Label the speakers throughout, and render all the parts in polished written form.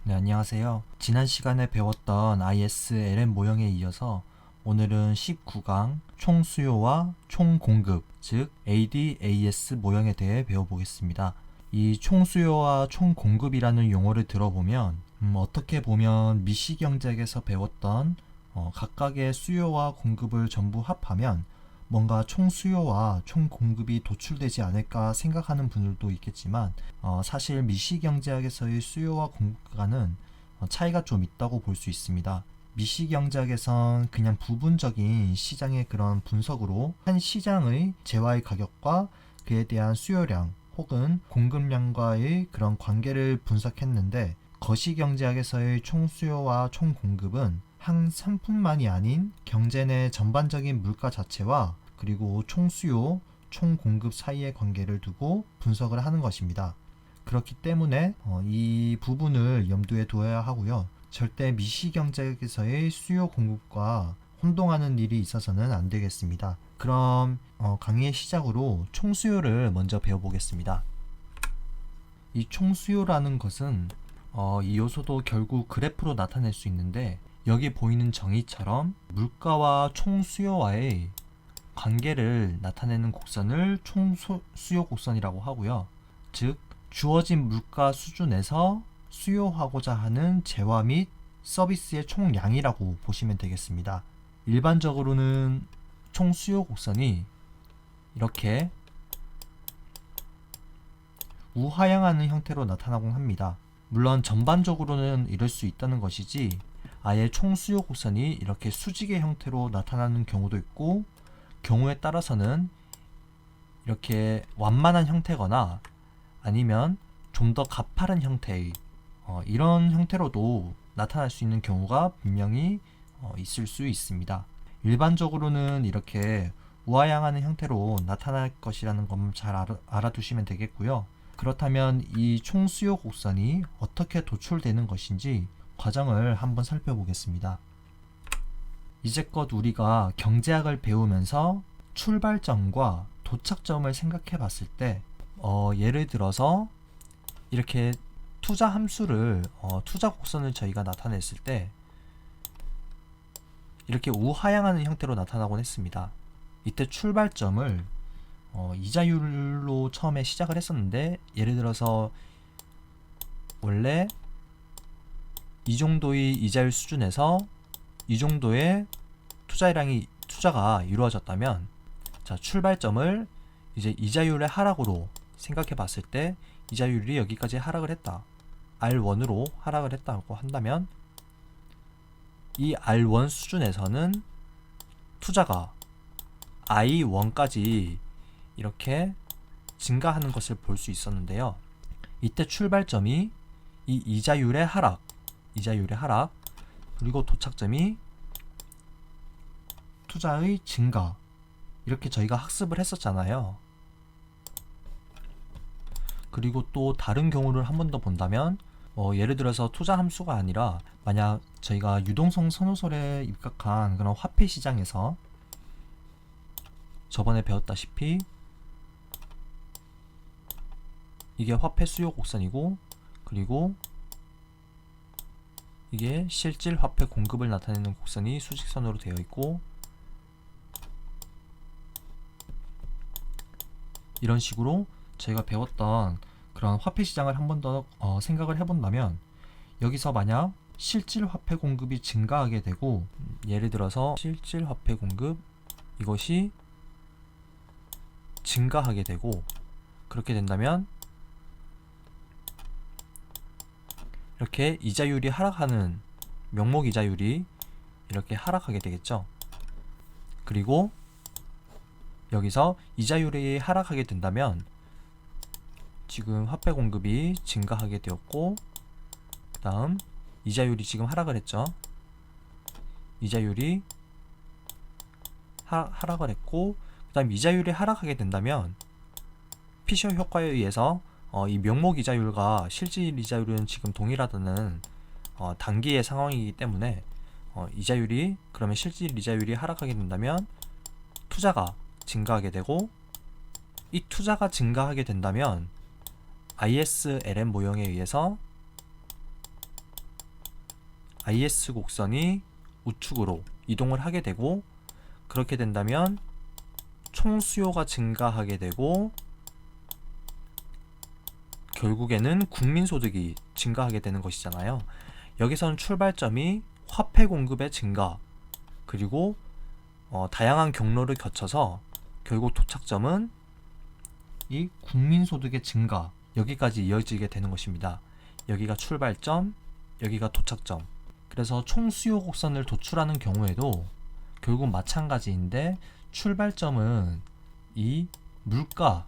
Speaker 1: 네, 안녕하세요. 지난 시간에 배웠던 ISLM 모형에 이어서 오늘은 19강 총수요와 총공급, 즉 ADAS 모형에 대해 배워보겠습니다. 이 총수요와 총공급이라는 용어를 들어보면 어떻게 보면 미시경제학에서 배웠던 각각의 수요와 공급을 전부 합하면 뭔가 총수요와 총공급이 도출되지 않을까 생각하는 분들도 있겠지만 사실 미시경제학에서의 수요와 공급과는 차이가 좀 있다고 볼 수 있습니다. 미시경제학에선 그냥 부분적인 시장의 그런 분석으로 한 시장의 재화의 가격과 그에 대한 수요량 혹은 공급량과의 그런 관계를 분석했는데, 거시경제학에서의 총수요와 총공급은 한 상품만이 아닌 경제 내 전반적인 물가 자체와 그리고 총수요, 총공급 사이의 관계를 두고 분석을 하는 것입니다. 그렇기 때문에 이 부분을 염두에 두어야 하고요. 절대 미시경제에서의 수요 공급과 혼동하는 일이 있어서는 안 되겠습니다. 그럼 강의의 시작으로 총수요를 먼저 배워보겠습니다. 이 총수요라는 것은 이 요소도 결국 그래프로 나타낼 수 있는데, 여기 보이는 정의처럼 물가와 총수요와의 관계를 나타내는 곡선을 총수요 곡선이라고 하고요. 즉 주어진 물가 수준에서 수요하고자 하는 재화 및 서비스의 총량이라고 보시면 되겠습니다. 일반적으로는 총수요 곡선이 이렇게 우하향하는 형태로 나타나곤 합니다. 물론 전반적으로는 이럴 수 있다는 것이지, 아예 총수요 곡선이 이렇게 수직의 형태로 나타나는 경우도 있고, 경우에 따라서는 이렇게 완만한 형태거나 아니면 좀 더 가파른 형태의 이런 형태로도 나타날 수 있는 경우가 분명히 있을 수 있습니다. 일반적으로는 이렇게 우하향하는 형태로 나타날 것이라는 점 잘 알아두시면 되겠고요. 그렇다면 이 총수요 곡선이 어떻게 도출되는 것인지 과정을 한번 살펴보겠습니다. 이제껏 우리가 경제학을 배우면서 출발점과 도착점을 생각해 봤을 때 예를 들어서 이렇게 투자 함수를 투자 곡선을 저희가 나타냈을 때 이렇게 우하향하는 형태로 나타나곤 했습니다. 이때 출발점을 이자율로 처음에 시작을 했었는데, 예를 들어서 원래 이 정도의 이자율 수준에서 이 정도의 투자가 이루어졌다면, 자, 출발점을 이제 이자율의 하락으로 생각해 봤을 때 이자율이 여기까지 하락을 했다, R1으로 하락을 했다고 한다면, 이 R1 수준에서는 투자가 I1까지 이렇게 증가하는 것을 볼 수 있었는데요. 이때 출발점이 이 이자율의 하락, 그리고 도착점이 투자의 증가, 이렇게 저희가 학습을 했었잖아요. 그리고 또 다른 경우를 한 번 더 본다면 예를 들어서 투자 함수가 아니라 만약 저희가 유동성 선호설에 입각한 그런 화폐 시장에서 저번에 배웠다시피 이게 화폐 수요 곡선이고, 그리고 이게 실질 화폐 공급을 나타내는 곡선이 수직선으로 되어 있고, 이런 식으로 저희가 배웠던 그런 화폐 시장을 한 번 더 생각을 해본다면, 여기서 만약 실질 화폐 공급이 증가하게 되고, 예를 들어서 실질 화폐 공급 이것이 증가하게 되고, 그렇게 된다면 이렇게 이자율이 하락하는, 명목 이자율이 이렇게 하락하게 되겠죠. 그리고 여기서 이자율이 하락하게 된다면 지금 화폐 공급이 증가하게 되었고, 그 다음 이자율이 지금 하락을 했죠. 이자율이 하락을 했고, 그 다음 이자율이 하락하게 된다면 피셔 효과에 의해서 이 명목 이자율과 실질 이자율은 지금 동일하다는 단기의 상황이기 때문에 이자율이, 그러면 실질 이자율이 하락하게 된다면 투자가 증가하게 되고, 이 투자가 증가하게 된다면 ISLM 모형에 의해서 IS 곡선이 우측으로 이동을 하게 되고, 그렇게 된다면 총수요가 증가하게 되고 결국에는 국민소득이 증가하게 되는 것이잖아요. 여기서는 출발점이 화폐 공급의 증가, 그리고 다양한 경로를 거쳐서 결국 도착점은 이 국민소득의 증가, 여기까지 이어지게 되는 것입니다. 여기가 출발점, 여기가 도착점. 그래서 총수요 곡선을 도출하는 경우에도 결국 마찬가지인데, 출발점은 이 물가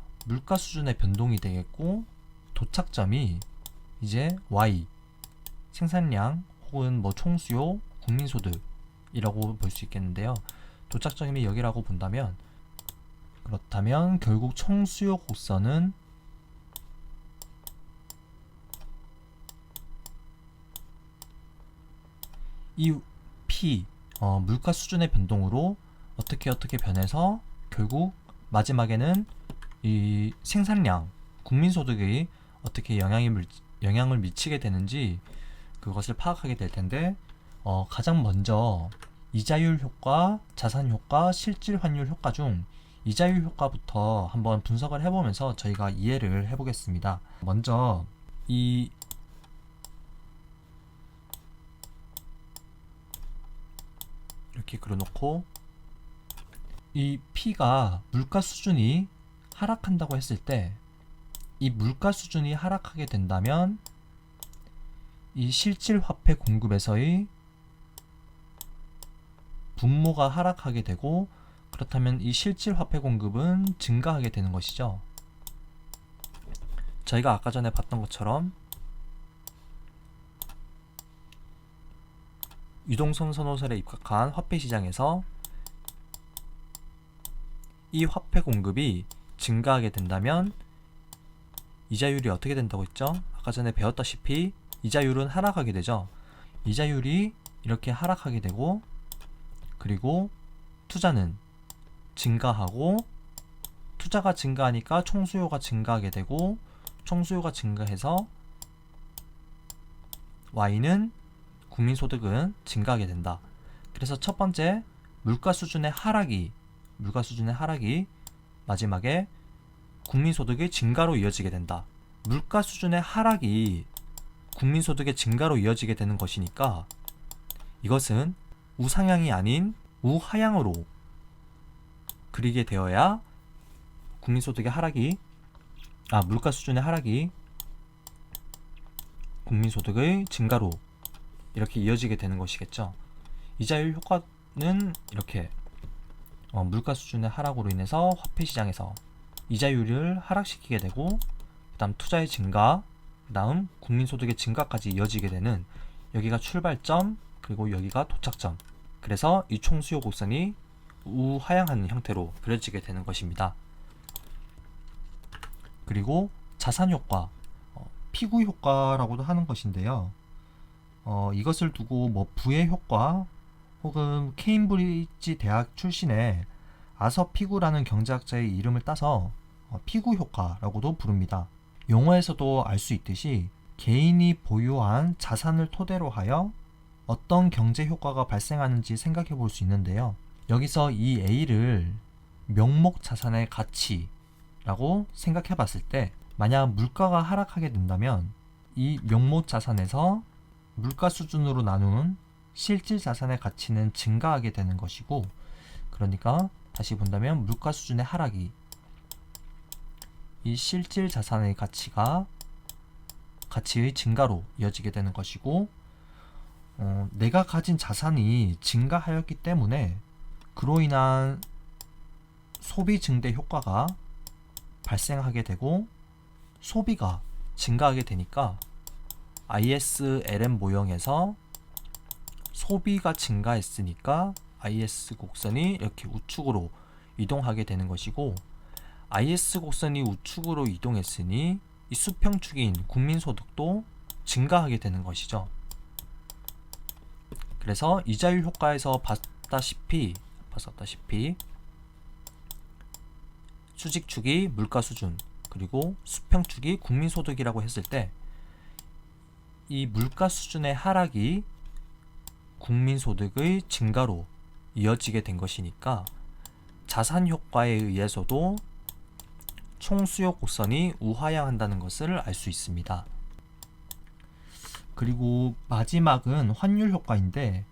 Speaker 1: 수준의 변동이 되겠고, 도착점이 이제 Y, 생산량 혹은 뭐 총수요, 국민소득이라고 볼 수 있겠는데요. 도착점이 여기라고 본다면, 그렇다면 결국 총수요 곡선은 이 P, 물가 수준의 변동으로 어떻게 변해서 결국 마지막에는 이 생산량, 국민소득이 어떻게 영향을 미치게 되는지 그것을 파악하게 될 텐데, 가장 먼저 이자율 효과, 자산 효과, 실질 환율 효과 중 이자율 효과부터 한번 분석을 해보면서 저희가 이해를 해보겠습니다. 먼저 이렇게 그려놓고, 이 P가 물가 수준이 하락한다고 했을 때, 이 물가 수준이 하락하게 된다면 이 실질 화폐 공급에서의 분모가 하락하게 되고, 그렇다면 이 실질 화폐 공급은 증가하게 되는 것이죠. 저희가 아까 전에 봤던 것처럼 유동성 선호설에 입각한 화폐 시장에서 이 화폐 공급이 증가하게 된다면 이자율이 어떻게 된다고 했죠? 아까 전에 배웠다시피 이자율은 하락하게 되죠. 이자율이 이렇게 하락하게 되고, 그리고 투자는 증가하고, 투자가 증가하니까 총수요가 증가하게 되고, 총수요가 증가해서 Y는 국민소득은 증가하게 된다. 그래서 첫 번째 물가 수준의 하락이 마지막에 국민소득의 증가로 이어지게 된다. 물가 수준의 하락이 국민소득의 증가로 이어지게 되는 것이니까 이것은 우상향이 아닌 우하향으로 그리게 되어야 물가 수준의 하락이 국민소득의 증가로 이렇게 이어지게 되는 것이겠죠. 이자율 효과는 이렇게 물가 수준의 하락으로 인해서 화폐 시장에서 이자율을 하락시키게 되고, 그 다음 투자의 증가, 그 다음 국민소득의 증가까지 이어지게 되는, 여기가 출발점, 그리고 여기가 도착점. 그래서 이 총수요 곡선이 우하향하는 형태로 그려지게 되는 것입니다. 그리고 자산 효과, 피구 효과라고도 하는 것인데요. 이것을 두고 뭐 부의 효과 혹은 케임브리지 대학 출신의 아서 피구라는 경제학자의 이름을 따서 피구 효과라고도 부릅니다. 용어에서도 알 수 있듯이 개인이 보유한 자산을 토대로 하여 어떤 경제 효과가 발생하는지 생각해 볼 수 있는데요. 여기서 이 A를 명목 자산의 가치라고 생각해 봤을 때, 만약 물가가 하락하게 된다면 이 명목 자산에서 물가 수준으로 나누는 실질 자산의 가치는 증가하게 되는 것이고, 그러니까 다시 본다면 물가 수준의 하락이 이 실질 자산의 가치의 증가로 이어지게 되는 것이고, 내가 가진 자산이 증가하였기 때문에 그로 인한 소비 증대 효과가 발생하게 되고, 소비가 증가하게 되니까 ISLM 모형에서 소비가 증가했으니까 IS 곡선이 이렇게 우측으로 이동하게 되는 것이고, IS 곡선이 우측으로 이동했으니 이 수평축인 국민소득도 증가하게 되는 것이죠. 그래서 이자율 효과에서 봤다시피 수직축이 물가 수준, 그리고 수평축이 국민소득이라고 했을 때, 이 물가 수준의 하락이 국민소득의 증가로 이어지게 된 것이니까 자산 효과에 의해서도 총수요 곡선이 우하향한다는 것을 알 수 있습니다. 그리고 마지막은 환율 효과인데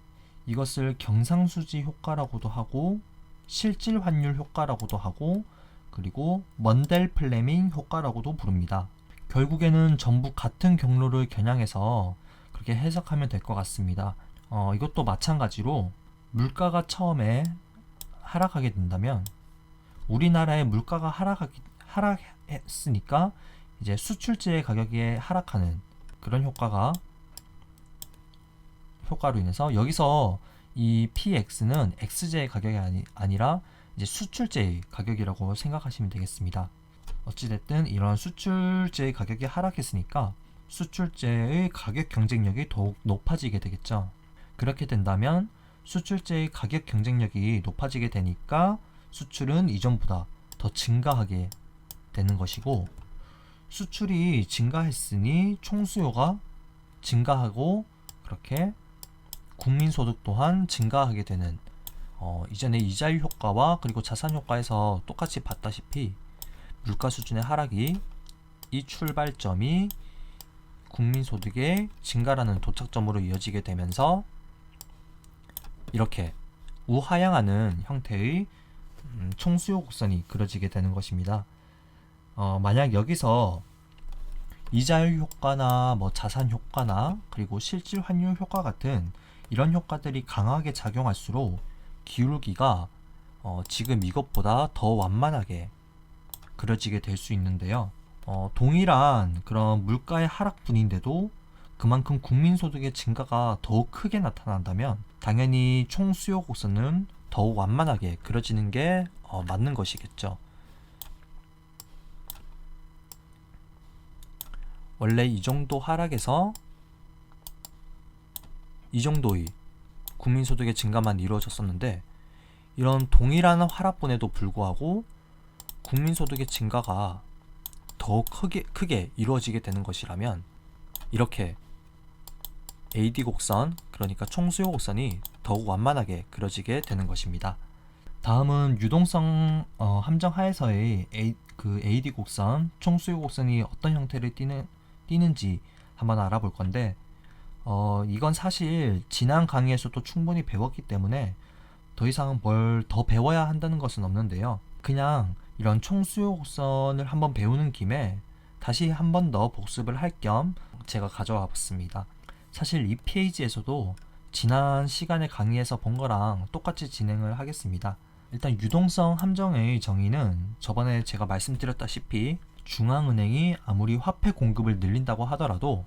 Speaker 1: 이것을 경상수지 효과라고도 하고 실질 환율 효과라고도 하고 그리고 먼델 플레밍 효과라고도 부릅니다. 결국에는 전부 같은 경로를 겨냥해서 그렇게 해석하면 될 것 같습니다. 이것도 마찬가지로 물가가 처음에 하락하게 된다면 우리나라의 물가가 하락했으니까 이제 수출제의 가격이 하락하는 그런 효과로 인해서 여기서 이 PX는 X제의 가격이 아니라 이제 수출제의 가격이라고 생각하시면 되겠습니다. 어찌됐든 이런 수출제의 가격이 하락했으니까 수출제의 가격 경쟁력이 더욱 높아지게 되겠죠. 그렇게 된다면 수출제의 가격 경쟁력이 높아지게 되니까 수출은 이전보다 더 증가하게 되는 것이고 수출이 증가했으니 총수요가 증가하고 그렇게 국민소득 또한 증가하게 되는 이전에 이자율 효과와 그리고 자산 효과에서 똑같이 봤다시피 물가 수준의 하락이 이 출발점이 국민소득의 증가라는 도착점으로 이어지게 되면서 이렇게 우하향하는 형태의 총수요 곡선이 그려지게 되는 것입니다. 만약 여기서 이자율 효과나 뭐 자산 효과나 그리고 실질 환율 효과 같은 이런 효과들이 강하게 작용할수록 기울기가 지금 이것보다 더 완만하게 그려지게 될 수 있는데요. 동일한 그런 물가의 하락분인데도 그만큼 국민소득의 증가가 더욱 크게 나타난다면 당연히 총수요 곡선은 더욱 완만하게 그려지는 게 맞는 것이겠죠. 원래 이 정도 하락에서 이 정도의 국민소득의 증가만 이루어졌었는데 이런 동일한 하락분에도 불구하고 국민소득의 증가가 더욱 크게 이루어지게 되는 것이라면 이렇게 AD 곡선, 그러니까 총수요 곡선이 더욱 완만하게 그려지게 되는 것입니다. 다음은 유동성 함정 하에서의 AD 곡선, 총수요 곡선이 어떤 형태를 띠는지 한번 알아볼 건데 이건 사실 지난 강의에서도 충분히 배웠기 때문에 더 이상 뭘 더 배워야 한다는 것은 없는데요. 그냥 이런 총수요 곡선을 한번 배우는 김에 다시 한 번 더 복습을 할 겸 제가 가져와 봤습니다. 사실 이 페이지에서도 지난 시간에 강의에서 본 거랑 똑같이 진행을 하겠습니다. 일단 유동성 함정의 정의는 저번에 제가 말씀드렸다시피 중앙은행이 아무리 화폐 공급을 늘린다고 하더라도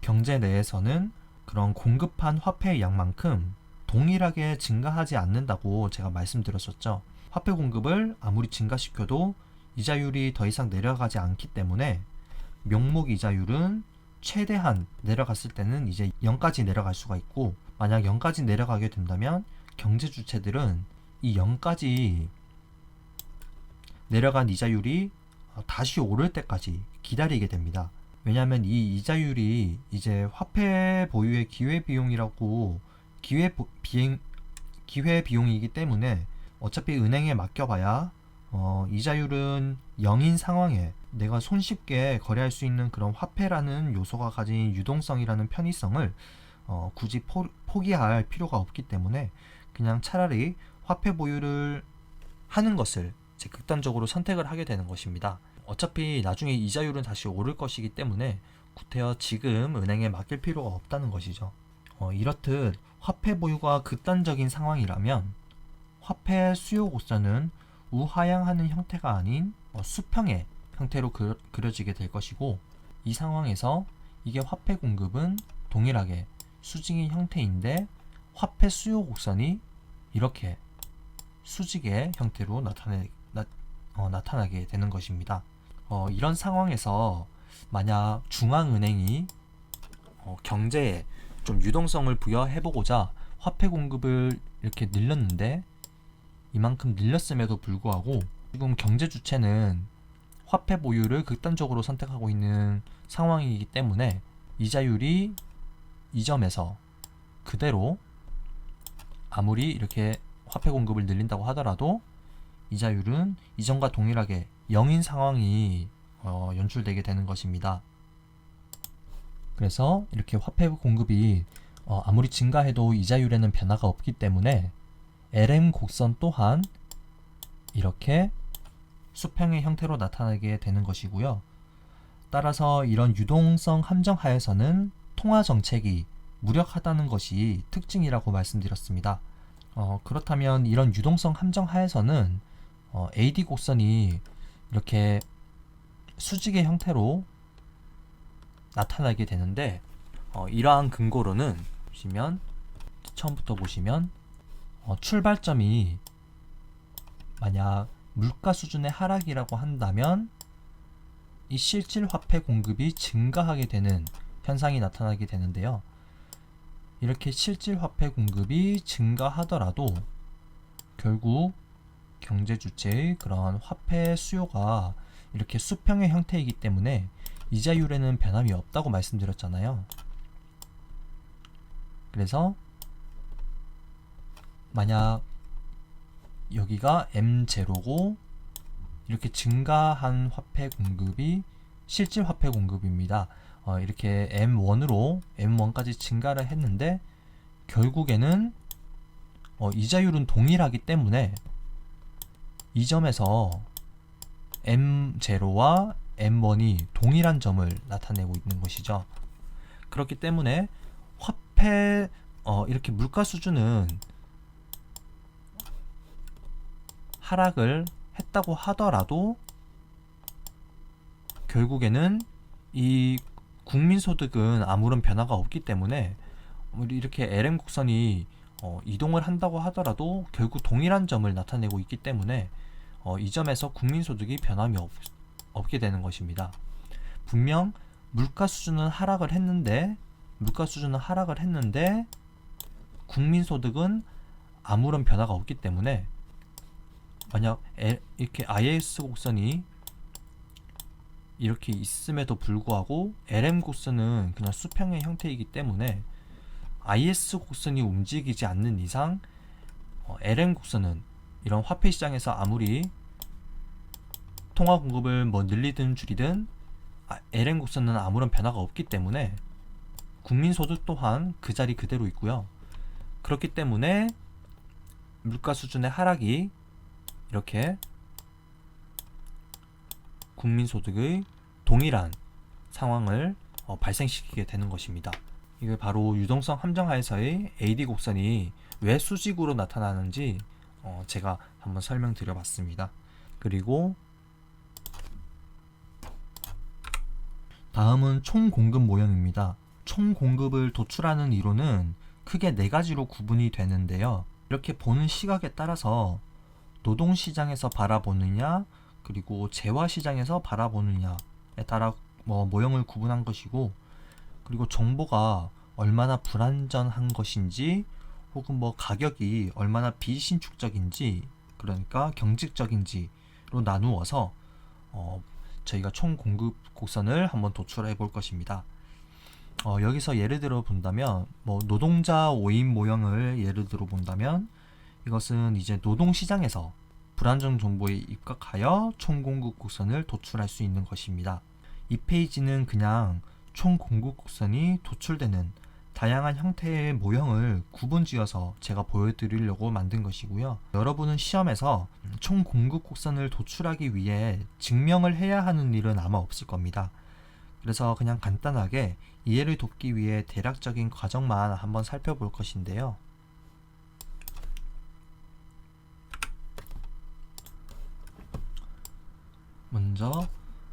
Speaker 1: 경제 내에서는 그런 공급한 화폐의 양만큼 동일하게 증가하지 않는다고 제가 말씀드렸었죠. 화폐 공급을 아무리 증가시켜도 이자율이 더 이상 내려가지 않기 때문에 명목 이자율은 최대한 내려갔을 때는 이제 0까지 내려갈 수가 있고 만약 0까지 내려가게 된다면 경제 주체들은 이 0까지 내려간 이자율이 다시 오를 때까지 기다리게 됩니다. 왜냐하면 이 이자율이 이제 화폐 보유의 기회비용이기 때문에 어차피 은행에 맡겨봐야 이자율은 0인 상황에 내가 손쉽게 거래할 수 있는 그런 화폐라는 요소가 가진 유동성이라는 편의성을 굳이 포기할 필요가 없기 때문에 그냥 차라리 화폐 보유를 하는 것을 이제 극단적으로 선택을 하게 되는 것입니다. 어차피 나중에 이자율은 다시 오를 것이기 때문에 구태여 지금 은행에 맡길 필요가 없다는 것이죠. 이렇듯 화폐 보유가 극단적인 상황이라면 화폐 수요 곡선은 우하향하는 형태가 아닌 수평의 형태로 그려지게 될 것이고 이 상황에서 이게 화폐 공급은 동일하게 수직의 형태인데 화폐 수요 곡선이 이렇게 수직의 형태로 나타나게 되는 것입니다. 이런 상황에서 만약 중앙은행이 경제에 좀 유동성을 부여해보고자 화폐 공급을 이렇게 늘렸는데 이만큼 늘렸음에도 불구하고 지금 경제 주체는 화폐 보유를 극단적으로 선택하고 있는 상황이기 때문에 이자율이 이 점에서 그대로 아무리 이렇게 화폐 공급을 늘린다고 하더라도 이자율은 이전과 동일하게 0인 상황이 연출되게 되는 것입니다. 그래서 이렇게 화폐 공급이 아무리 증가해도 이자율에는 변화가 없기 때문에 LM 곡선 또한 이렇게 수평의 형태로 나타나게 되는 것이고요. 따라서 이런 유동성 함정 하에서는 통화 정책이 무력하다는 것이 특징이라고 말씀드렸습니다. 그렇다면 이런 유동성 함정 하에서는 AD 곡선이 이렇게 수직의 형태로 나타나게 되는데 이러한 근거로는 보시면 처음부터 보시면 출발점이 만약 물가 수준의 하락이라고 한다면 이 실질 화폐 공급이 증가하게 되는 현상이 나타나게 되는데요. 이렇게 실질 화폐 공급이 증가하더라도 결국 경제 주체의 그런 화폐 수요가 이렇게 수평의 형태이기 때문에 이자율에는 변함이 없다고 말씀드렸잖아요. 그래서 만약 여기가 M0고 이렇게 증가한 화폐 공급이 실질 화폐 공급입니다. 이렇게 M1으로 M1까지 증가를 했는데 결국에는 이자율은 동일하기 때문에 이 점에서 M0와 M1이 동일한 점을 나타내고 있는 것이죠. 그렇기 때문에 화폐 이렇게 물가 수준은 하락을 했다고 하더라도 결국에는 이 국민소득은 아무런 변화가 없기 때문에 이렇게 LM 곡선이 이동을 한다고 하더라도 결국 동일한 점을 나타내고 있기 때문에 이 점에서 국민소득이 변함이 없게 되는 것입니다. 분명 물가 수준은 하락을 했는데 국민소득은 아무런 변화가 없기 때문에 만약 이렇게 IS 곡선이 이렇게 있음에도 불구하고 LM 곡선은 그냥 수평의 형태이기 때문에 IS 곡선이 움직이지 않는 이상 LM 곡선은 이런 화폐 시장에서 아무리 통화 공급을 늘리든 줄이든 LM 곡선은 아무런 변화가 없기 때문에 국민소득 또한 그 자리 그대로 있고요. 그렇기 때문에 물가 수준의 하락이 이렇게 국민소득의 동일한 상황을 발생시키게 되는 것입니다. 이게 바로 유동성 함정하에서의 AD 곡선이 왜 수직으로 나타나는지 제가 한번 설명드려 봤습니다. 그리고 다음은 총공급 모형입니다. 총공급을 도출하는 이론은 크게 4가지로 구분이 되는데요. 이렇게 보는 시각에 따라서 노동시장에서 바라보느냐 그리고 재화시장에서 바라보느냐에 따라 모형을 구분한 것이고, 그리고 정보가 얼마나 불완전한 것인지 혹은 가격이 얼마나 비신축적인지, 그러니까 경직적인지로 나누어서 저희가 총 공급 곡선을 한번 도출해 볼 것입니다. 여기서 예를 들어 본다면 노동자 5인 모형을 예를 들어 본다면 이것은 이제 노동시장에서 불안정 정보에 입각하여 총 공급 곡선을 도출할 수 있는 것입니다. 이 페이지는 그냥 총 공급 곡선이 도출되는 다양한 형태의 모형을 구분지어서 제가 보여드리려고 만든 것이고요. 여러분은 시험에서 총 공급 곡선을 도출하기 위해 증명을 해야 하는 일은 아마 없을 겁니다. 그래서 그냥 간단하게 이해를 돕기 위해 대략적인 과정만 한번 살펴볼 것인데요. 먼저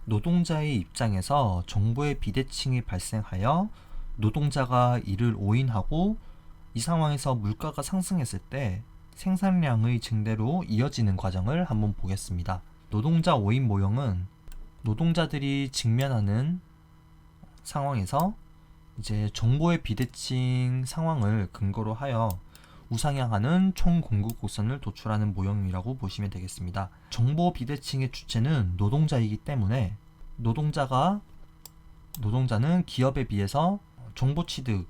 Speaker 1: 노동자의 입장에서 정보의 비대칭이 발생하여 노동자가 이를 오인하고 이 상황에서 물가가 상승했을 때 생산량의 증대로 이어지는 과정을 한번 보겠습니다. 노동자 5인 모형은 노동자들이 직면하는 상황에서 이제 정보의 비대칭 상황을 근거로 하여 우상향하는 총 공급 곡선을 도출하는 모형이라고 보시면 되겠습니다. 정보 비대칭의 주체는 노동자이기 때문에 노동자는 기업에 비해서 정보 취득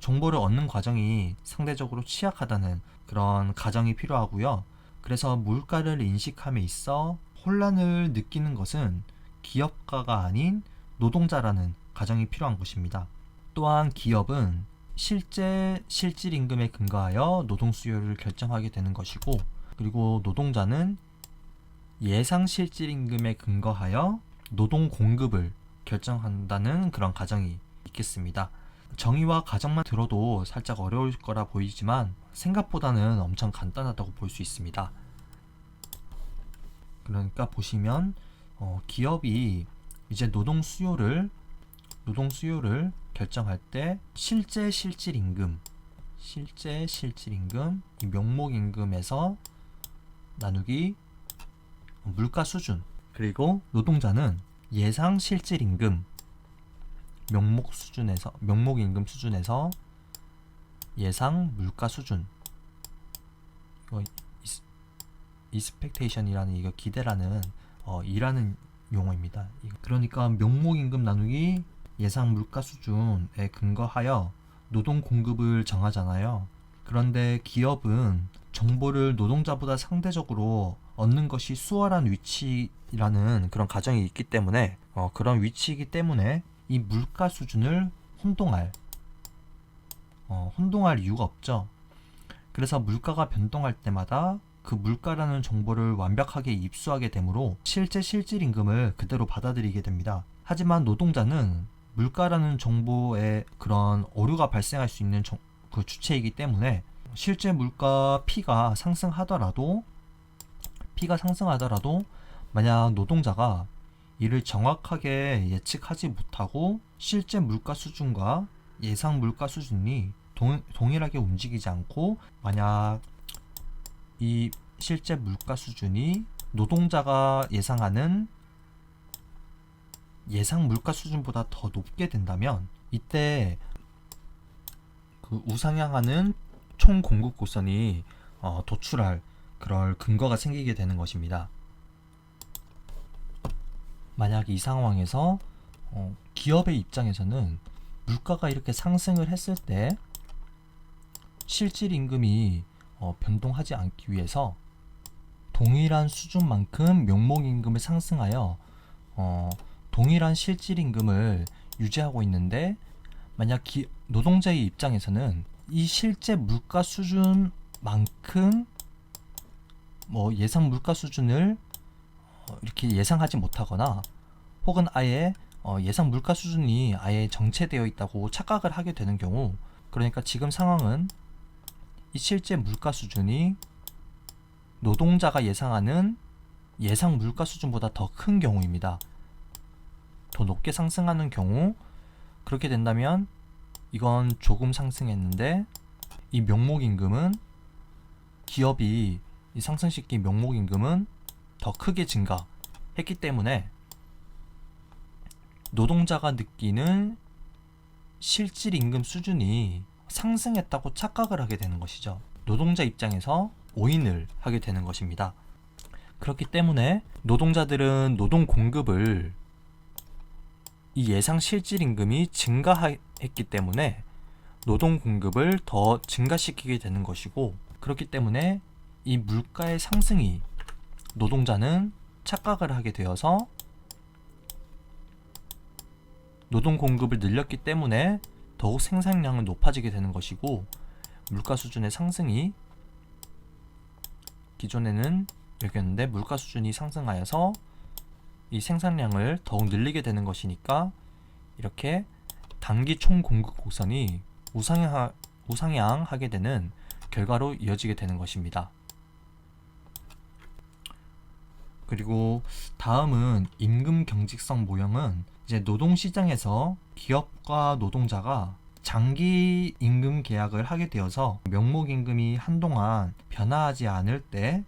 Speaker 1: 정보를 얻는 과정이 상대적으로 취약하다는 그런 가정이 필요하고요. 그래서 물가를 인식함에 있어 혼란을 느끼는 것은 기업가가 아닌 노동자라는 가정이 필요한 것입니다. 또한 기업은 실제 실질 임금에 근거하여 노동 수요를 결정하게 되는 것이고, 그리고 노동자는 예상 실질 임금에 근거하여 노동 공급을 결정한다는 그런 가정이 있겠습니다. 정의와 가정만 들어도 살짝 어려울 거라 보이지만 생각보다는 엄청 간단하다고 볼 수 있습니다. 그러니까 보시면 기업이 이제 노동 수요를 결정할 때 실제 실질 임금 이 명목 임금에서 나누기 물가 수준, 그리고 노동자는 예상 실질 임금 명목 임금 수준에서 예상 물가 수준, 이거 expectation이라는 이거 기대라는 이라는 용어입니다. 그러니까 명목 임금 나누기 예상 물가 수준에 근거하여 노동 공급을 정하잖아요. 그런데 기업은 정보를 노동자보다 상대적으로 얻는 것이 수월한 위치라는 그런 가정이 있기 때문에 그런 위치이기 때문에 이 물가 수준을 혼동할 이유가 없죠. 그래서 물가가 변동할 때마다 그 물가라는 정보를 완벽하게 입수하게 되므로 실제 실질 임금을 그대로 받아들이게 됩니다. 하지만 노동자는 물가라는 정보에 그런 오류가 발생할 수 있는 그 주체이기 때문에 실제 물가 P가 상승하더라도 만약 노동자가 이를 정확하게 예측하지 못하고 실제 물가 수준과 예상 물가 수준이 동일하게 움직이지 않고, 만약 이 실제 물가 수준이 노동자가 예상하는 예상 물가 수준보다 더 높게 된다면 이때 그 우상향하는 총 공급 곡선이 도출할 그럴 근거가 생기게 되는 것입니다. 만약 이 상황에서 기업의 입장에서는 물가가 이렇게 상승을 했을 때 실질 임금이 변동하지 않기 위해서 동일한 수준만큼 명목 임금을 상승하여 동일한 실질 임금을 유지하고 있는데, 만약 노동자의 입장에서는 이 실제 물가 수준만큼 예상 물가 수준을 이렇게 예상하지 못하거나, 혹은 아예 예상 물가 수준이 아예 정체되어 있다고 착각을 하게 되는 경우, 그러니까 지금 상황은 이 실제 물가 수준이 노동자가 예상하는 예상 물가 수준보다 더 큰 경우입니다. 더 높게 상승하는 경우, 그렇게 된다면 이건 조금 상승했는데 이 명목임금은 기업이 이 상승시킨 명목임금은 더 크게 증가했기 때문에 노동자가 느끼는 실질 임금 수준이 상승했다고 착각을 하게 되는 것이죠. 노동자 입장에서 오인을 하게 되는 것입니다. 그렇기 때문에 노동자들은 노동 공급을 이 예상 실질 임금이 증가했기 때문에 노동 공급을 더 증가시키게 되는 것이고, 그렇기 때문에 이 물가의 상승이 노동자는 착각을 하게 되어서 노동 공급을 늘렸기 때문에 더욱 생산량은 높아지게 되는 것이고, 물가 수준의 상승이 기존에는 여기였는데 물가 수준이 상승하여서 이 생산량을 더욱 늘리게 되는 것이니까 이렇게 단기 총 공급 곡선이 우상향하게 되는 결과로 이어지게 되는 것입니다. 그리고 다음은 임금 경직성 모형은 이제 노동시장에서 기업과 노동자가 장기 임금 계약을 하게 되어서 명목 임금이 한동안 변화하지 않을 때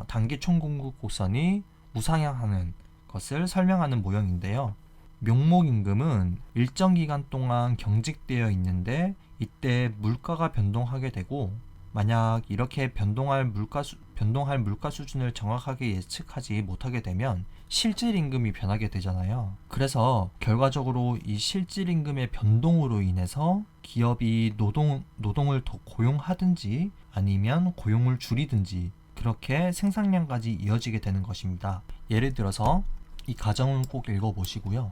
Speaker 1: 단기 총공급 곡선이 우상향하는 것을 설명하는 모형인데요. 명목 임금은 일정 기간 동안 경직되어 있는데 이때 물가가 변동하게 되고 만약 이렇게 변동할 물가 수준을 정확하게 예측하지 못하게 되면 실질 임금이 변하게 되잖아요. 그래서 결과적으로 이 실질 임금의 변동으로 인해서 기업이 노동을 더 고용하든지 아니면 고용을 줄이든지 그렇게 생산량까지 이어지게 되는 것입니다. 예를 들어서 이 가정을 꼭 읽어보시고요.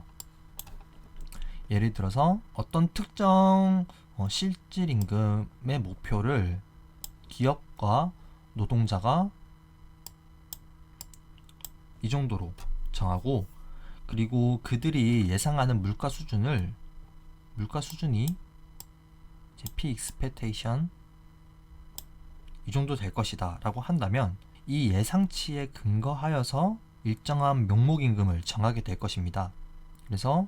Speaker 1: 예를 들어서 어떤 특정 실질 임금의 목표를 기업과 노동자가 이 정도로 정하고, 그리고 그들이 예상하는 물가 수준이 이제 P expectation 이 정도 될 것이다 라고 한다면 이 예상치에 근거하여서 일정한 명목임금을 정하게 될 것입니다. 그래서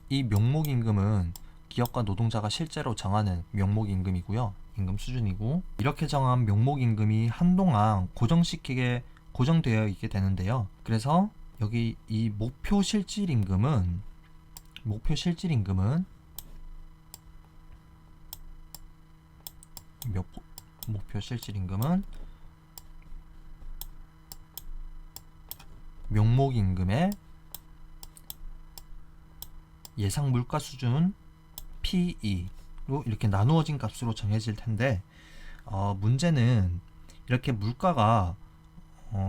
Speaker 1: 이 명목임금은 기업과 노동자가 실제로 정하는 명목임금이고요. 임금 수준이고, 이렇게 정한 명목임금이 한동안 고정되어 있게 되는데요. 그래서 여기 이 목표 실질임금은 명목임금의 예상 물가 수준 PE로 이렇게 나누어진 값으로 정해질 텐데, 문제는 이렇게 물가가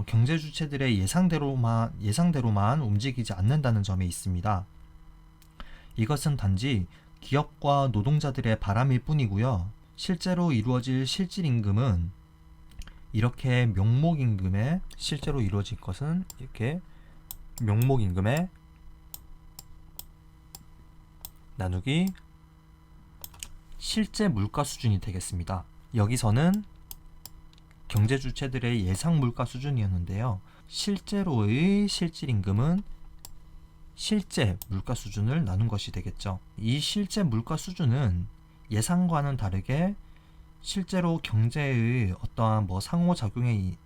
Speaker 1: 경제 주체들의 예상대로만 움직이지 않는다는 점에 있습니다. 이것은 단지 기업과 노동자들의 바람일 뿐이고요. 실제로 이루어질 실질임금은 이렇게 실제로 이루어질 것은 이렇게 명목임금의 나누기 실제 물가 수준이 되겠습니다. 여기서는 경제 주체들의 예상 물가 수준이었는데요. 실제로의 실질임금은 실제 물가 수준을 나눈 것이 되겠죠. 이 실제 물가 수준은 예상과는 다르게 실제로 경제의 어떠한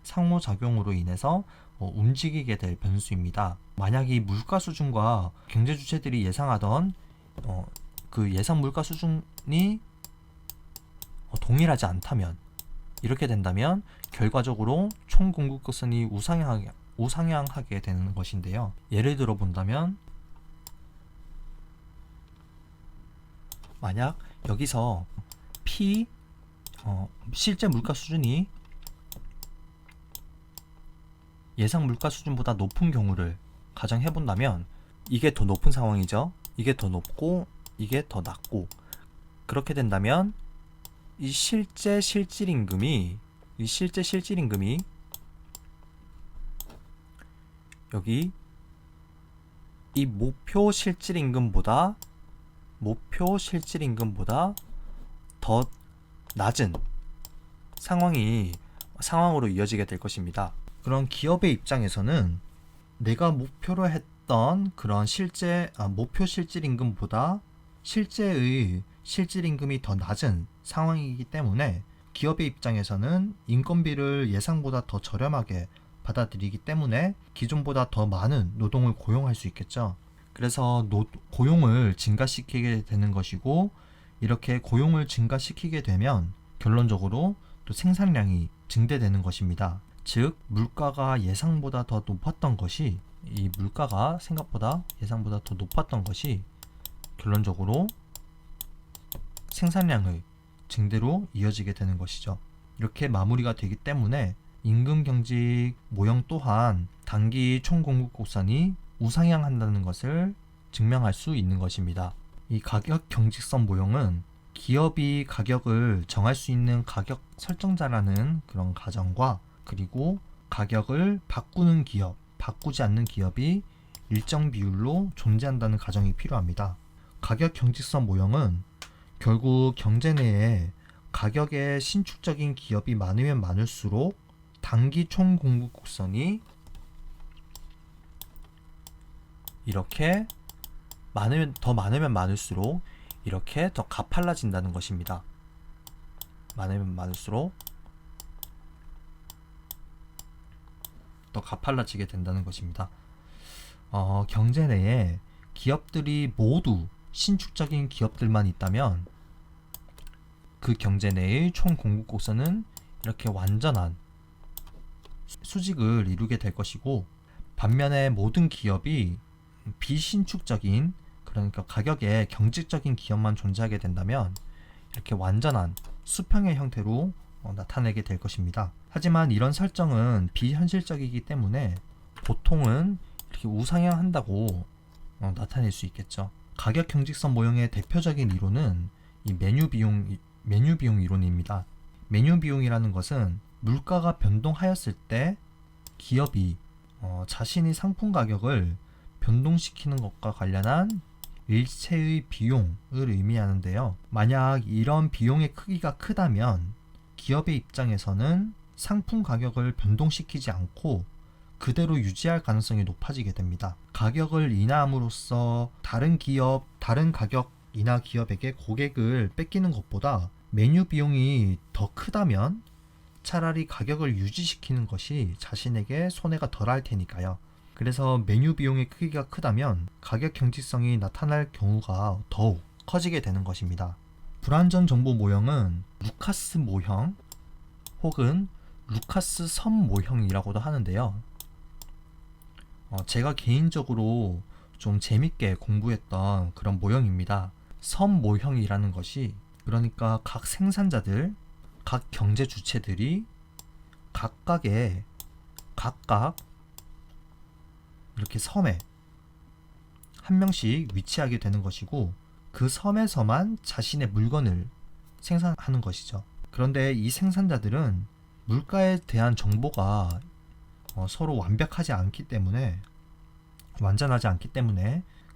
Speaker 1: 상호작용으로 인해서 움직이게 될 변수입니다. 만약 이 물가 수준과 경제 주체들이 예상하던 그 예상 물가 수준이 동일하지 않다면, 이렇게 된다면 결과적으로 총 공급곡선이 우상향하게 되는 것인데요. 예를 들어 본다면, 만약 여기서 실제 물가 수준이 예상 물가 수준보다 높은 경우를 가정해 본다면, 이게 더 높은 상황이죠. 이게 더 높고 이게 더 낮고, 그렇게 된다면 이 실제 실질임금이 여기 이 목표 실질임금보다 더 낮은 상황으로 이어지게 될 것입니다. 그런 기업의 입장에서는 내가 목표로 했던 그런 목표 실질임금보다 실제의 실질임금이 더 낮은 상황이기 때문에 기업의 입장에서는 인건비를 예상보다 더 저렴하게 받아들이기 때문에 기존보다 더 많은 노동을 고용할 수 있겠죠. 그래서 고용을 증가시키게 되는 것이고, 이렇게 고용을 증가시키게 되면 결론적으로 또 생산량이 증대되는 것입니다. 즉, 물가가 생각보다 더 높았던 것이 결론적으로 생산량의 증대로 이어지게 되는 것이죠. 이렇게 마무리가 되기 때문에 임금 경직 모형 또한 단기 총공급곡선이 우상향한다는 것을 증명할 수 있는 것입니다. 이 가격 경직선 모형은 기업이 가격을 정할 수 있는 가격 설정자라는 그런 가정과, 그리고 가격을 바꾸지 않는 기업이 일정 비율로 존재한다는 가정이 필요합니다. 가격 경직선 모형은 결국 경제 내에 가격에 신축적인 기업이 많으면 많을수록 단기 총공급 곡선이 이렇게 더 많으면 많을수록 이렇게 더 가팔라진다는 것입니다. 많으면 많을수록 더 가팔라지게 된다는 것입니다. 경제 내에 기업들이 모두 신축적인 기업들만 있다면 그 경제 내의 총 공급 곡선은 이렇게 완전한 수직을 이루게 될 것이고, 반면에 모든 기업이 비신축적인, 그러니까 가격에 경직적인 기업만 존재하게 된다면 이렇게 완전한 수평의 형태로 나타내게 될 것입니다. 하지만 이런 설정은 비현실적이기 때문에 보통은 이렇게 우상향한다고 나타낼 수 있겠죠. 가격 경직선 모형의 대표적인 이론은 이 메뉴 비용 이론입니다. 메뉴 비용이라는 것은 물가가 변동하였을 때 기업이 자신의 상품 가격을 변동시키는 것과 관련한 일체의 비용을 의미하는데요. 만약 이런 비용의 크기가 크다면 기업의 입장에서는 상품 가격을 변동시키지 않고 그대로 유지할 가능성이 높아지게 됩니다. 가격을 인하함으로써 다른 가격 인하 기업에게 고객을 뺏기는 것보다 메뉴 비용이 더 크다면 차라리 가격을 유지시키는 것이 자신에게 손해가 덜할 테니까요. 그래서 메뉴 비용의 크기가 크다면 가격 경직성이 나타날 경우가 더욱 커지게 되는 것입니다. 불완전 정보 모형은 루카스 모형 혹은 루카스 선 모형이라고도 하는데요. 제가 개인적으로 좀 재밌게 공부했던 그런 모형입니다. 선 모형이라는 것이, 그러니까 각 생산자들, 각 경제 주체들이 각각 이렇게 섬에 한 명씩 위치하게 되는 것이고, 그 섬에서만 자신의 물건을 생산하는 것이죠. 그런데 이 생산자들은 물가에 대한 정보가 서로 완전하지 않기 때문에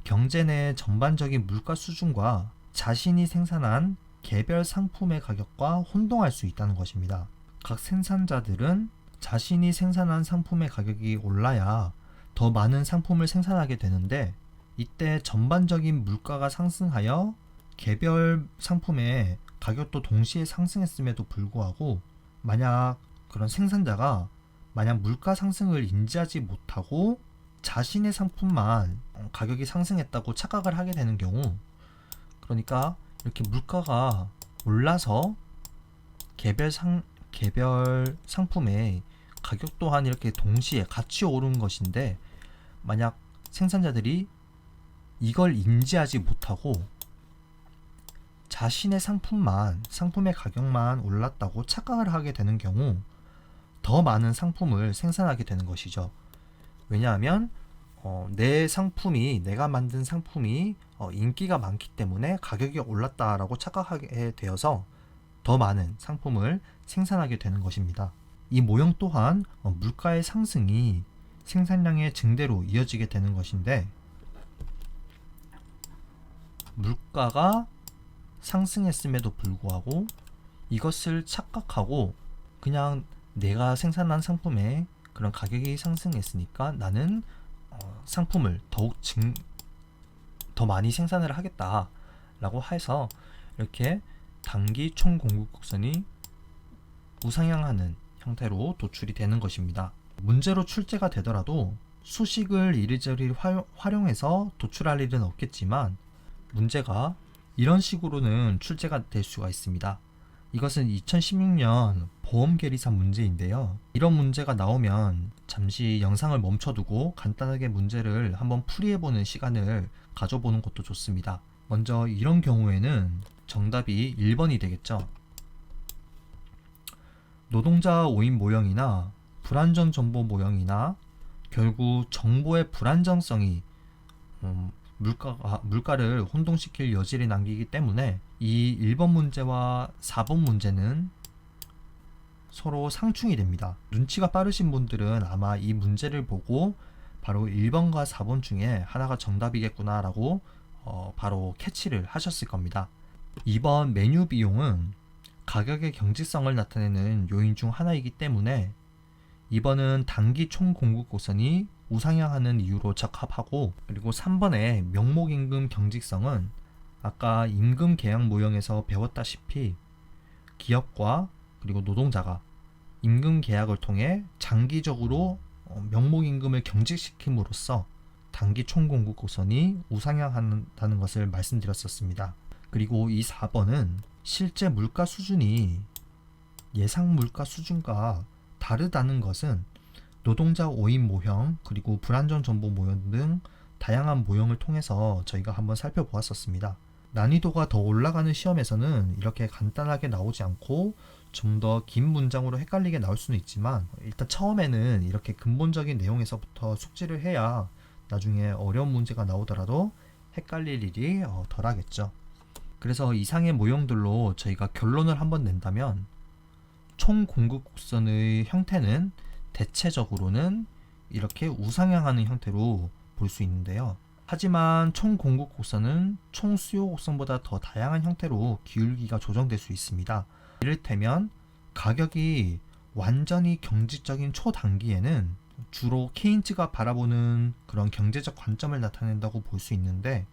Speaker 1: 경제 내 전반적인 물가 수준과 자신이 생산한 개별 상품의 가격과 혼동할 수 있다는 것입니다. 각 생산자들은 자신이 생산한 상품의 가격이 올라야 더 많은 상품을 생산하게 되는데, 이때 전반적인 물가가 상승하여 개별 상품의 가격도 동시에 상승했음에도 불구하고 만약 그런 생산자가 물가 상승을 인지하지 못하고 자신의 상품만 가격이 상승했다고 착각을 하게 되는 경우, 그러니까 이렇게 물가가 올라서 개별 상품의 가격 또한 이렇게 동시에 같이 오른 것인데, 만약 생산자들이 이걸 인지하지 못하고 자신의 상품의 가격만 올랐다고 착각을 하게 되는 경우 더 많은 상품을 생산하게 되는 것이죠. 왜냐하면 내가 만든 상품이 인기가 많기 때문에 가격이 올랐다라고 착각하게 되어서 더 많은 상품을 생산하게 되는 것입니다. 이 모형 또한 물가의 상승이 생산량의 증대로 이어지게 되는 것인데, 물가가 상승했음에도 불구하고 이것을 착각하고 그냥 내가 생산한 상품의 그런 가격이 상승했으니까 나는 상품을 더 많이 생산을 하겠다라고 해서 이렇게 단기 총 공급 곡선이 우상향하는 형태로 도출이 되는 것입니다. 문제로 출제가 되더라도 수식을 이리저리 활용해서 도출할 일은 없겠지만, 문제가 이런 식으로는 출제가 될 수가 있습니다. 이것은 2016년 보험계리사 문제인데요. 이런 문제가 나오면 잠시 영상을 멈춰두고 간단하게 문제를 한번 풀이해보는 시간을 가져보는 것도 좋습니다. 먼저 이런 경우에는 정답이 1번이 되겠죠. 노동자 오인 모형이나 불완전 정보 모형이나 결국 정보의 불안정성이 물가를 혼동시킬 여지를 남기기 때문에 이 1번 문제와 4번 문제는 서로 상충이 됩니다. 눈치가 빠르신 분들은 아마 이 문제를 보고 바로 1번과 4번 중에 하나가 정답이겠구나 라고 바로 캐치를 하셨을 겁니다. 2번 메뉴 비용은 가격의 경직성을 나타내는 요인 중 하나이기 때문에 2번은 단기 총 공급 곡선이 우상향하는 이유로 적합하고, 그리고 3번의 명목임금 경직성은 아까 임금 계약 모형에서 배웠다시피 기업과 그리고 노동자가 임금 계약을 통해 장기적으로 명목임금을 경직시킴으로써 단기 총공급 곡선이 우상향한다는 것을 말씀드렸었습니다. 그리고 이 4번은 실제 물가 수준이 예상 물가 수준과 다르다는 것은 노동자 오인 모형 그리고 불안전 정보 모형 등 다양한 모형을 통해서 저희가 한번 살펴보았었습니다. 난이도가 더 올라가는 시험에서는 이렇게 간단하게 나오지 않고 좀 더 긴 문장으로 헷갈리게 나올 수는 있지만 일단 처음에는 이렇게 근본적인 내용에서부터 숙지를 해야 나중에 어려운 문제가 나오더라도 헷갈릴 일이 덜 하겠죠. 그래서 이상의 모형들로 저희가 결론을 한번 낸다면 총 공급 곡선의 형태는 대체적으로는 이렇게 우상향하는 형태로 볼 수 있는데요. 하지만 총 공급 곡선은 총 수요 곡선보다 더 다양한 형태로 기울기가 조정될 수 있습니다. 이를테면 가격이 완전히 경직적인 초단기에는 주로 케인츠가 바라보는 그런 경제적 관점을 나타낸다고 볼 수 있는데,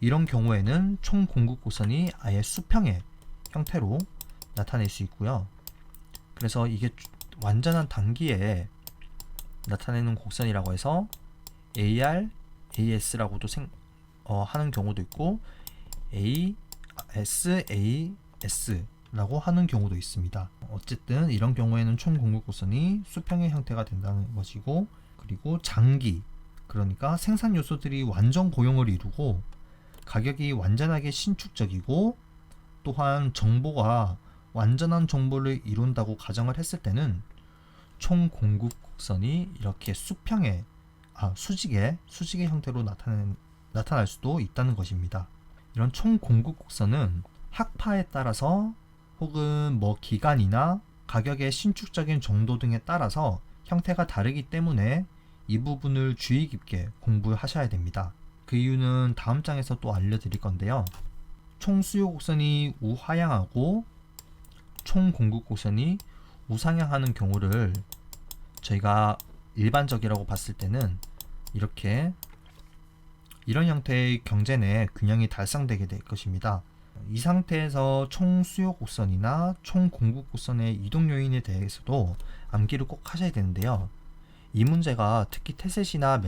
Speaker 1: 이런 경우에는 총 공급 곡선이 아예 수평의 형태로 나타낼 수 있고요. 그래서 이게 완전한 단기에 나타내는 곡선이라고 해서 AR, AS라고도 하는 경우도 있고 AS라고 하는 경우도 있습니다. 어쨌든 이런 경우에는 총 공급 곡선이 수평의 형태가 된다는 것이고, 그리고 장기, 그러니까 생산 요소들이 완전 고용을 이루고 가격이 완전하게 신축적이고 또한 정보가 완전한 정보를 이룬다고 가정을 했을 때는 총 공급 곡선이 이렇게 수직의 형태로 나타날 수도 있다는 것입니다. 이런 총 공급 곡선은 학파에 따라서 혹은 기간이나 가격의 신축적인 정도 등에 따라서 형태가 다르기 때문에 이 부분을 주의 깊게 공부하셔야 됩니다. 그 이유는 다음 장에서 또 알려드릴 건데요. 총 수요 곡선이 우하향하고 총 공급 곡선이 우상향하는 경우를 저희가 일반적이라고 봤을 때는 이런 형태의 경제 내 균형이 달성되게 될 것입니다. 이 상태에서 총 수요 곡선이나 총 공급 곡선의 이동 요인에 대해서도 암기를 꼭 하셔야 되는데요. 이 문제가 특히 테셋이나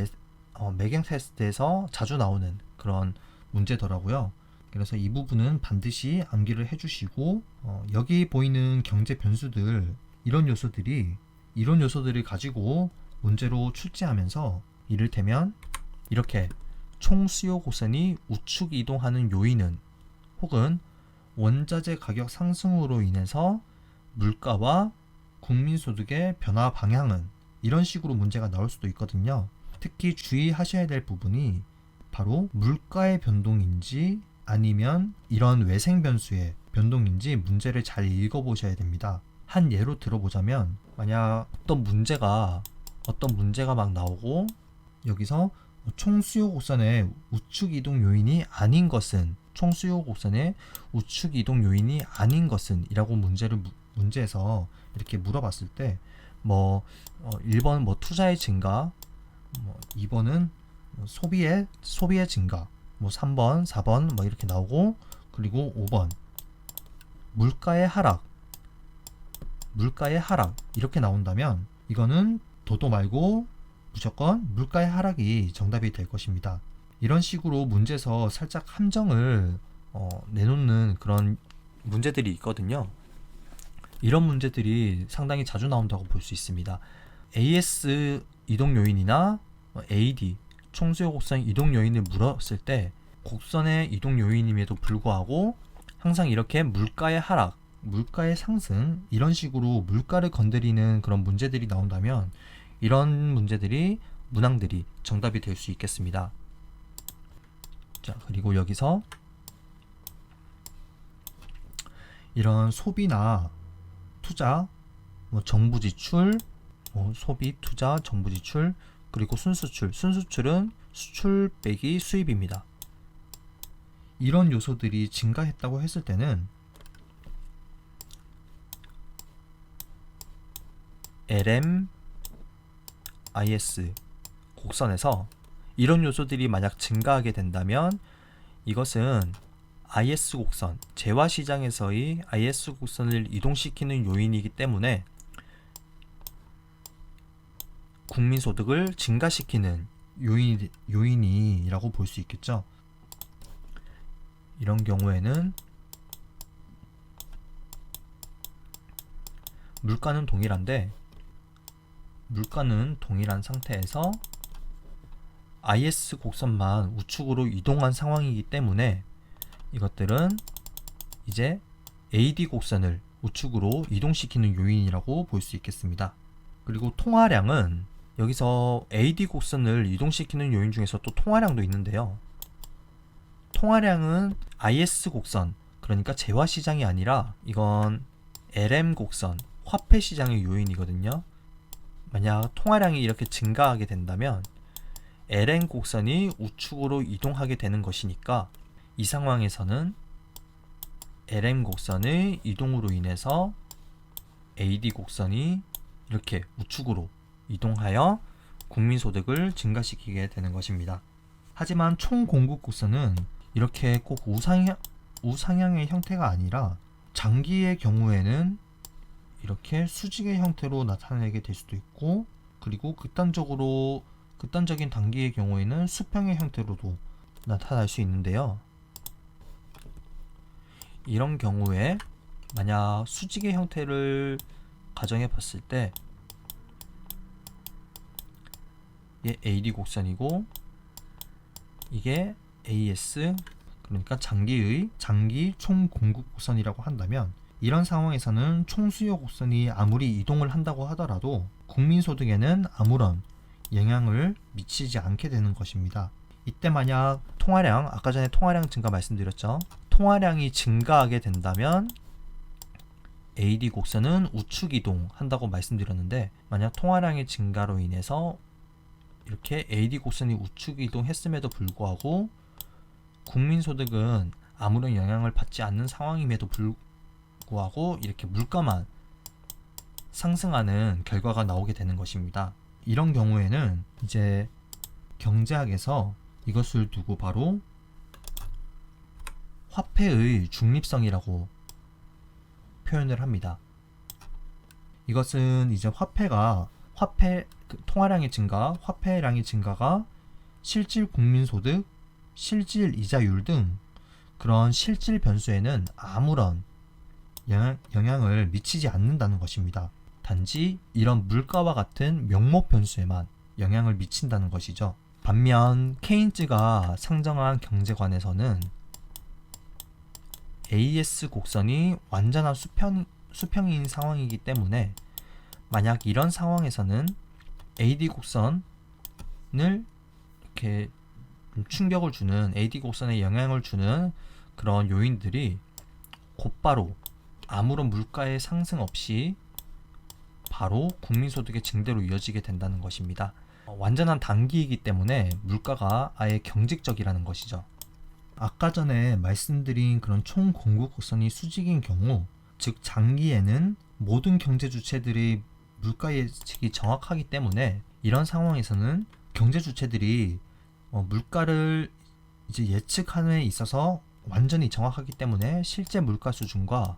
Speaker 1: 매경 테스트에서 자주 나오는 그런 문제더라고요. 그래서 이 부분은 반드시 암기를 해주시고, 여기 보이는 경제 변수들, 이런 요소들을 가지고 문제로 출제하면서 이를테면 이렇게 총 수요 곡선이 우측 이동하는 요인은, 혹은 원자재 가격 상승으로 인해서 물가와 국민소득의 변화 방향은, 이런 식으로 문제가 나올 수도 있거든요. 특히 주의하셔야 될 부분이 바로 물가의 변동인지 아니면 이런 외생 변수의 변동인지 문제를 잘 읽어보셔야 됩니다. 한 예로 들어보자면, 만약 어떤 문제가 막 나오고 여기서 총 수요 곡선의 우측 이동 요인이 아닌 것은, 총 수요 곡선의 우측 이동 요인이 아닌 것은 이라고 문제에서 이렇게 물어봤을 때 1번 투자의 증가, 2번은 소비의 증가, 3번, 4번 이렇게 나오고, 그리고 5번 물가의 하락 이렇게 나온다면 이거는 도도 말고 무조건 물가의 하락이 정답이 될 것입니다. 이런 식으로 문제에서 살짝 함정을 내놓는 그런 문제들이 있거든요. 이런 문제들이 상당히 자주 나온다고 볼 수 있습니다. AS 이동 요인이나 AD 총수요 곡선 이동 요인을 물었을 때 곡선의 이동 요인임에도 불구하고 항상 이렇게 물가의 하락, 물가의 상승, 이런 식으로 물가를 건드리는 그런 문제들이 나온다면 이런 문항들이 정답이 될 수 있겠습니다. 자, 그리고 여기서 이런 소비나 투자, 정부 지출, 소비, 투자, 정부 지출, 그리고 순수출은 수출 빼기 수입입니다. 이런 요소들이 증가했다고 했을 때는 LM, IS 곡선에서 이런 요소들이 만약 증가하게 된다면 이것은 IS 곡선, 재화시장에서의 IS 곡선을 이동시키는 요인이기 때문에 국민소득을 증가시키는 요인이라고 볼 수 있겠죠. 이런 경우에는 물가는 동일한데, 물가는 동일한 상태에서 IS 곡선만 우측으로 이동한 상황이기 때문에 이것들은 이제 AD 곡선을 우측으로 이동시키는 요인이라고 볼 수 있겠습니다. 그리고 통화량은 여기서 AD 곡선을 이동시키는 요인 중에서 또 통화량도 있는데요. 통화량은 IS 곡선, 그러니까 재화 시장이 아니라 이건 LM 곡선, 화폐 시장의 요인이거든요. 만약 통화량이 이렇게 증가하게 된다면 LM 곡선이 우측으로 이동하게 되는 것이니까 이 상황에서는 LM 곡선의 이동으로 인해서 AD 곡선이 이렇게 우측으로 이동하여 국민소득을 증가시키게 되는 것입니다. 하지만 총공급 곡선은 이렇게 꼭 우상향의 형태가 아니라 장기의 경우에는 이렇게 수직의 형태로 나타내게 될 수도 있고, 그리고 극단적인 단기의 경우에는 수평의 형태로도 나타날 수 있는데요. 이런 경우에 만약 수직의 형태를 가정해 봤을 때 이게 AD 곡선이고 이게 AS, 그러니까 장기 총공급 곡선이라고 한다면, 이런 상황에서는 총수요 곡선이 아무리 이동을 한다고 하더라도 국민소득에는 아무런 영향을 미치지 않게 되는 것입니다. 이때 만약 통화량, 아까 전에 통화량 증가 말씀드렸죠. 통화량이 증가하게 된다면 AD 곡선은 우측 이동한다고 말씀드렸는데, 만약 통화량의 증가로 인해서 이렇게 AD 곡선이 우측 이동했음에도 불구하고 국민소득은 아무런 영향을 받지 않는 상황임에도 불구하고 이렇게 물가만 상승하는 결과가 나오게 되는 것입니다. 이런 경우에는 이제 경제학에서 이것을 두고 바로 화폐의 중립성이라고 표현을 합니다. 이것은 이제 통화량의 증가, 화폐량의 증가가 실질 국민소득, 실질 이자율 등 그런 실질 변수에는 아무런 영향을 미치지 않는다는 것입니다. 단지 이런 물가와 같은 명목 변수에만 영향을 미친다는 것이죠. 반면 케인즈가 상정한 경제관에서는 AS 곡선이 완전한 수평인 상황이기 때문에 만약 이런 상황에서는 AD 곡선을 이렇게 충격을 주는, AD 곡선에 영향을 주는 그런 요인들이 곧바로 아무런 물가의 상승 없이 바로 국민소득의 증대로 이어지게 된다는 것입니다. 완전한 단기이기 때문에 물가가 아예 경직적이라는 것이죠. 아까 전에 말씀드린 그런 총 공급 곡선이 수직인 경우, 즉 장기에는 모든 경제 주체들의 물가 예측이 정확하기 때문에 이런 상황에서는 경제 주체들이 물가를 이제 예측하는 데 있어서 완전히 정확하기 때문에 실제 물가 수준과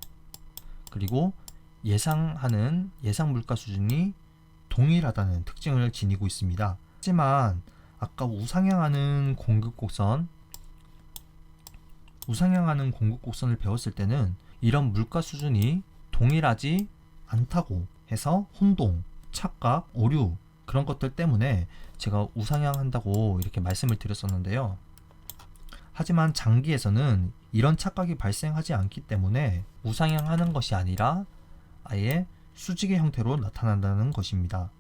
Speaker 1: 그리고 예상하는 예상 물가 수준이 동일하다는 특징을 지니고 있습니다. 하지만 아까 우상향하는 공급 곡선을 배웠을 때는 이런 물가 수준이 동일하지 않다고 해서 혼동, 착각, 오류, 그런 것들 때문에 제가 우상향한다고 이렇게 말씀을 드렸었는데요. 하지만 장기에서는 이런 착각이 발생하지 않기 때문에 우상향하는 것이 아니라 아예 수직의 형태로 나타난다는 것입니다.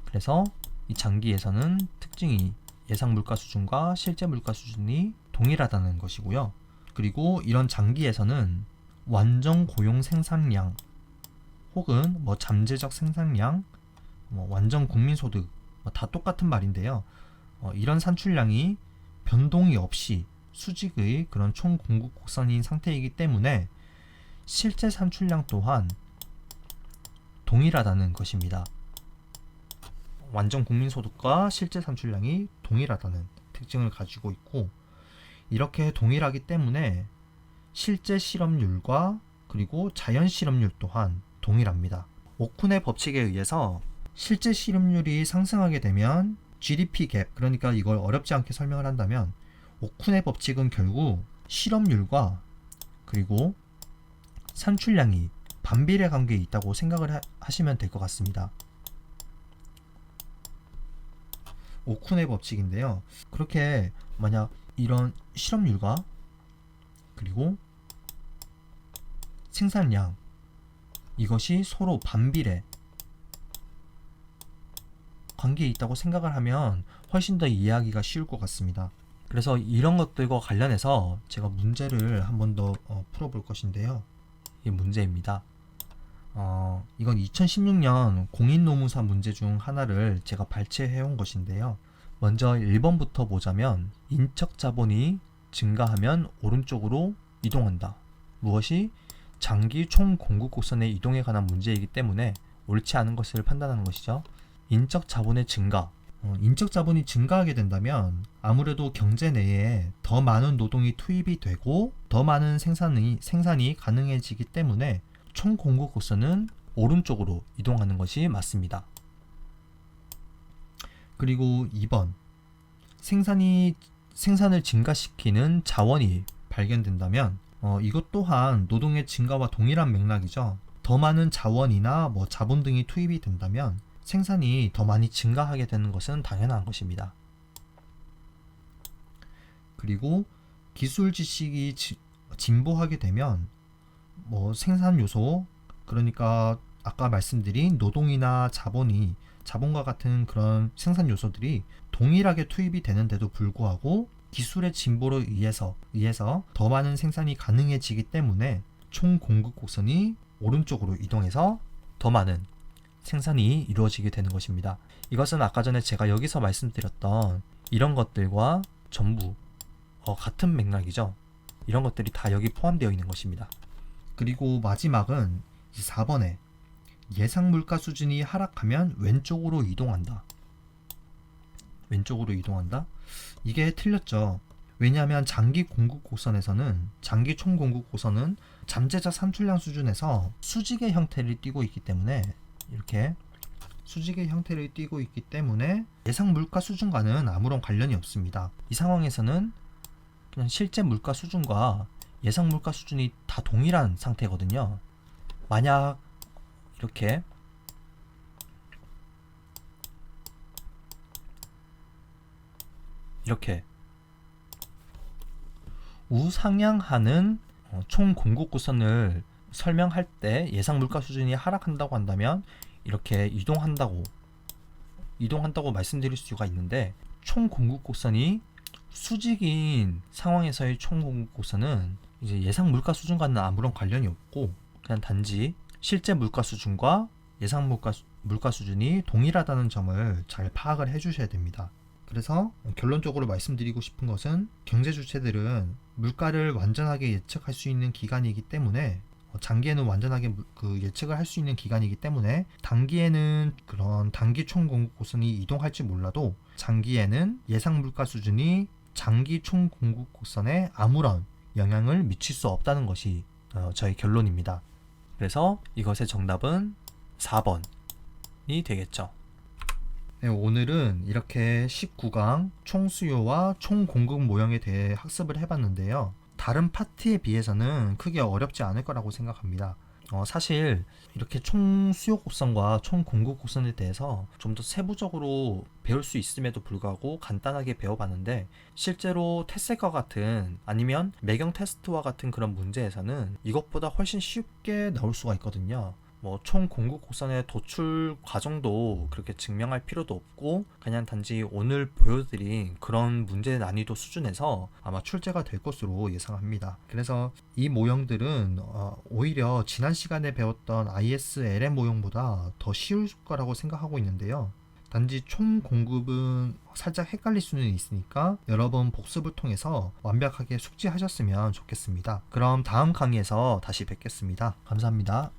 Speaker 1: 그래서 이 장기에서는 특징이 예상 물가 수준과 실제 물가 수준이 동일하다는 것이고요. 그리고 이런 장기에서는 완전 고용 생산량 혹은 잠재적 생산량, 완전 국민소득 다 똑같은 말인데요. 이런 산출량이 변동이 없이 수직의 그런 총 공급 곡선인 상태이기 때문에 실제 산출량 또한 동일하다는 것입니다. 완전 국민소득과 실제 산출량이 동일하다는 특징을 가지고 있고, 이렇게 동일하기 때문에 실제 실업률과 그리고 자연 실업률 또한 동일합니다. 오쿤의 법칙에 의해서 실제 실업률이 상승하게 되면 GDP 갭, 그러니까 이걸 어렵지 않게 설명을 한다면 오쿤의 법칙은 결국 실업률과 그리고 산출량이 반비례 관계에 있다고 생각을 하시면 될 것 같습니다. 오쿤의 법칙인데요. 그렇게 만약 이런 실업률과 그리고 생산량, 이것이 서로 반비례 관계에 있다고 생각을 하면 훨씬 더 이해하기가 쉬울 것 같습니다. 그래서 이런 것들과 관련해서 제가 문제를 한 번 더 풀어볼 것인데요. 이게 문제입니다. 이건 2016년 공인노무사 문제 중 하나를 제가 발췌해 온 것인데요. 먼저 1번부터 보자면 인적 자본이 증가하면 오른쪽으로 이동한다. 무엇이? 장기 총 공급 곡선의 이동에 관한 문제이기 때문에 옳지 않은 것을 판단하는 것이죠. 인적 자본의 증가. 인적 자본이 증가하게 된다면 아무래도 경제 내에 더 많은 노동이 투입이 되고 더 많은 생산이 가능해지기 때문에 총 공급 곡선은 오른쪽으로 이동하는 것이 맞습니다. 그리고 2번. 생산을 증가시키는 자원이 발견된다면 이것 또한 노동의 증가와 동일한 맥락이죠. 더 많은 자원이나 자본 등이 투입이 된다면 생산이 더 많이 증가하게 되는 것은 당연한 것입니다. 그리고 기술 지식이 진보하게 되면 생산 요소, 그러니까 아까 말씀드린 노동이나 자본과 같은 그런 생산 요소들이 동일하게 투입이 되는데도 불구하고 기술의 진보로 의해서 더 많은 생산이 가능해지기 때문에 총 공급 곡선이 오른쪽으로 이동해서 더 많은 생산이 이루어지게 되는 것입니다. 이것은 아까 전에 제가 여기서 말씀드렸던 이런 것들과 전부 같은 맥락이죠. 이런 것들이 다 여기 포함되어 있는 것입니다. 그리고 마지막은 4번에 예상 물가 수준이 하락하면 왼쪽으로 이동한다. 왼쪽으로 이동한다? 이게 틀렸죠. 왜냐하면 장기 총 공급 곡선은 잠재적 산출량 수준에서 수직의 형태를 띠고 있기 때문에 이렇게 수직의 형태를 띠고 있기 때문에 예상 물가 수준과는 아무런 관련이 없습니다. 이 상황에서는 그냥 실제 물가 수준과 예상 물가 수준이 다 동일한 상태거든요. 만약 이렇게 우상향하는 총 공급 곡선을 설명할 때 예상 물가 수준이 하락한다고 한다면 이렇게 이동한다고 말씀드릴 수가 있는데, 총 공급 곡선이 수직인 상황에서의 총 공급 곡선은 이제 예상 물가 수준과는 아무런 관련이 없고 그냥 단지 실제 물가 수준과 예상 물가 수준이 동일하다는 점을 잘 파악을 해주셔야 됩니다. 그래서 결론적으로 말씀드리고 싶은 것은 경제 주체들은 물가를 완전하게 예측할 수 있는 기간이기 때문에 장기에는 완전하게 예측을 할 수 있는 기간이기 때문에 단기에는 그런 단기 총 공급 곡선이 이동할지 몰라도 장기에는 예상 물가 수준이 장기 총 공급 곡선에 아무런 영향을 미칠 수 없다는 것이 저의 결론입니다. 그래서 이것의 정답은 4번이 되겠죠. 네, 오늘은 이렇게 19강 총수요와 총공급 모형에 대해 학습을 해봤는데요. 다른 파트에 비해서는 크게 어렵지 않을 거라고 생각합니다. 사실 이렇게 총수요 곡선과 총공급 곡선에 대해서 좀 더 세부적으로 배울 수 있음에도 불구하고 간단하게 배워봤는데, 실제로 테스트와 같은 아니면 매경 테스트와 같은 그런 문제에서는 이것보다 훨씬 쉽게 나올 수가 있거든요. 총 공급 곡선의 도출 과정도 그렇게 증명할 필요도 없고 그냥 단지 오늘 보여드린 그런 문제 난이도 수준에서 아마 출제가 될 것으로 예상합니다. 그래서 이 모형들은 오히려 지난 시간에 배웠던 ISLM 모형보다 더 쉬울 거라고 생각하고 있는데요. 단지 총 공급은 살짝 헷갈릴 수는 있으니까 여러 번 복습을 통해서 완벽하게 숙지하셨으면 좋겠습니다. 그럼 다음 강의에서 다시 뵙겠습니다. 감사합니다.